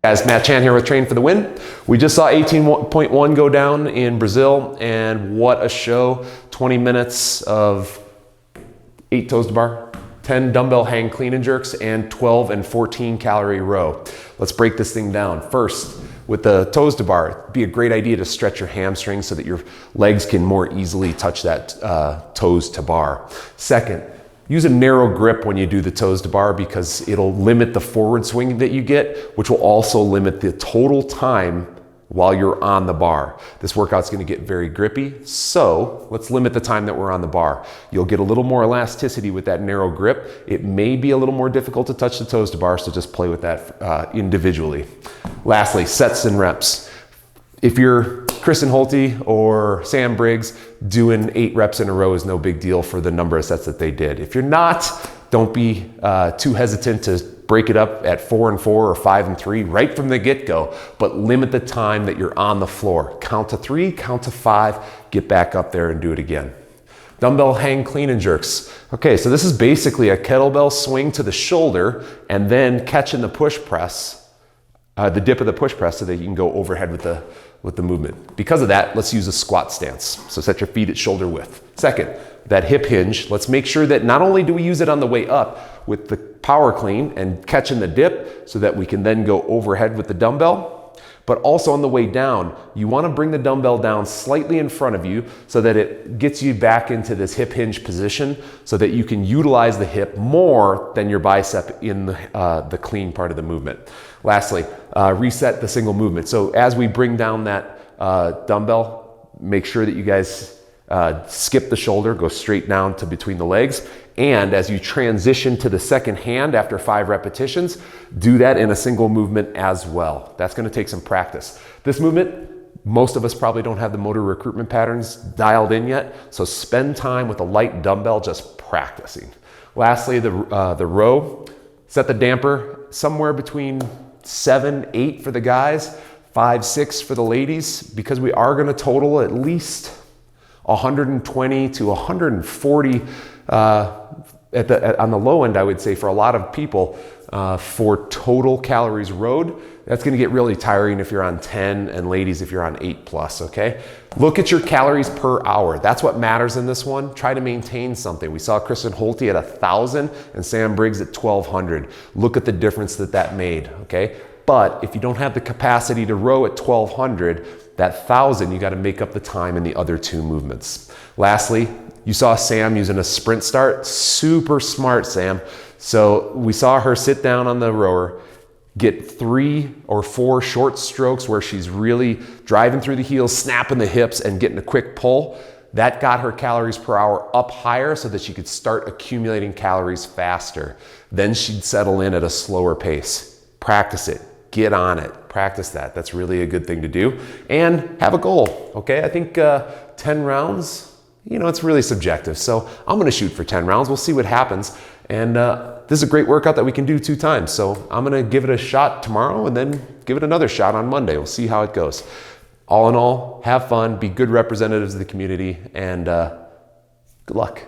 Guys, Matt Chan here with Train for the Win. We just saw 18.1 go down in Brazil, and what a show. 20 minutes of 8 toes to bar, 10 dumbbell hang clean and jerks, and 12 and 14 calorie row. Let's break this thing down. First, with the toes to bar, it'd be a great idea to stretch your hamstrings so that your legs can more easily touch that toes to bar. Second, use a narrow grip when you do the toes to bar because it'll limit the forward swing that you get, which will also limit the total time while you're on the bar. This workout's gonna get very grippy, so let's limit the time that we're on the bar. You'll get a little more elasticity with that narrow grip. It may be a little more difficult to touch the toes to bar, so just play with that individually. Lastly, sets and reps. If you're Kristen Holte or Sam Briggs, doing 8 reps in a row is no big deal for the number of sets that they did. If you're not, don't be too hesitant to break it up at 4 and 4 or 5 and 3 right from the get-go, but limit the time that you're on the floor. Count to 3, count to 5, get back up there and do it again. Dumbbell hang clean and jerks. Okay, so this is basically a kettlebell swing to the shoulder and then catching the push press, the dip of the push press so that you can go overhead with the movement. Because of that, let's use a squat stance. So set your feet at shoulder width. Second, that hip hinge, let's make sure that not only do we use it on the way up with the power clean and catching the dip so that we can then go overhead with the dumbbell, but also on the way down, you want to bring the dumbbell down slightly in front of you so that it gets you back into this hip hinge position so that you can utilize the hip more than your bicep in the clean part of the movement. Lastly, reset the single movement. So as we bring down that dumbbell, make sure that you guys skip the shoulder, go straight down to between the legs. And as you transition to the second hand after 5 repetitions, do that in a single movement as well. That's gonna take some practice. This movement, most of us probably don't have the motor recruitment patterns dialed in yet, so spend time with a light dumbbell just practicing. Lastly, the row, set the damper somewhere between 7, 8 for the guys, 5, 6 for the ladies, because we are gonna total at least 120 to 140 on the low end, I would say, for a lot of people for total calories rowed. That's gonna get really tiring if you're on 10, and ladies if you're on 8 plus, okay? Look at your calories per hour. That's what matters in this one. Try to maintain something. We saw Kristen Holte at 1,000 and Sam Briggs at 1,200. Look at the difference that made, okay? But if you don't have the capacity to row at 1,200, that 1,000, you gotta make up the time in the other 2 movements. Lastly, you saw Sam using a sprint start. Super smart, Sam. So we saw her sit down on the rower, get 3 or 4 short strokes where she's really driving through the heels, snapping the hips, and getting a quick pull. That got her calories per hour up higher so that she could start accumulating calories faster. Then she'd settle in at a slower pace. Practice it. Get on it. Practice that. That's really a good thing to do. And have a goal, okay? I think 10 rounds, you know, it's really subjective. So I'm gonna shoot for 10 rounds. We'll see what happens. And this is a great workout that we can do 2 times. So I'm gonna give it a shot tomorrow and then give it another shot on Monday. We'll see how it goes. All in all, have fun, be good representatives of the community, and good luck.